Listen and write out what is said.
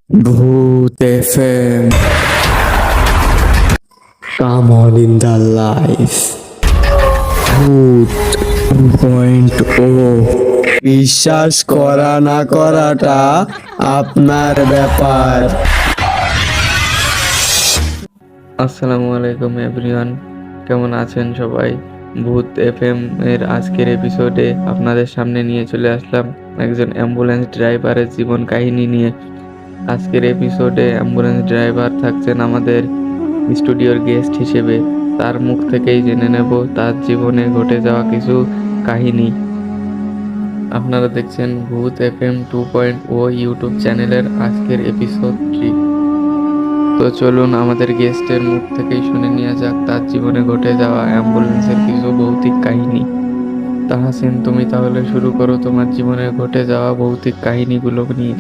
Bhoot FM. Come on in the life. ভূত 2.0 বিশ্বাস করা না করাটা আপনার ব্যাপার। আসসালামু আলাইকুম এভরিওয়ান, কেমন আছেন সবাই? ভূত এফএম এর আজকের এপিসোডে আপনাদের সামনে নিয়ে চলে আসলাম একজন অ্যাম্বুলেন্স ড্রাইভারের জীবন কাহিনী নিয়ে। আজকের এপিসোডে অ্যাম্বুলেন্স ড্রাইভার থাকছেন আমাদের স্টুডিওর গেস্ট হিসেবে। তার মুখ থেকেই জেনে নেব তার জীবনে ঘটে যাওয়া কিছু কাহিনী। আপনারা দেখছেন ভূত এফএম 2.0 ইউটিউব চ্যানেলের আজকের এপিসোড 3। তো চলুন আমাদের গেস্টের মুখ থেকেই শুনে নেওয়া যাক তার জীবনে ঘটে যাওয়া অ্যাম্বুলেন্সের কিছু ভৌতিক কাহিনী। তাহসিন, তুমি তাহলে শুরু করো তোমার জীবনে ঘটে যাওয়া ভৌতিক কাহিনীগুলো নিয়ে।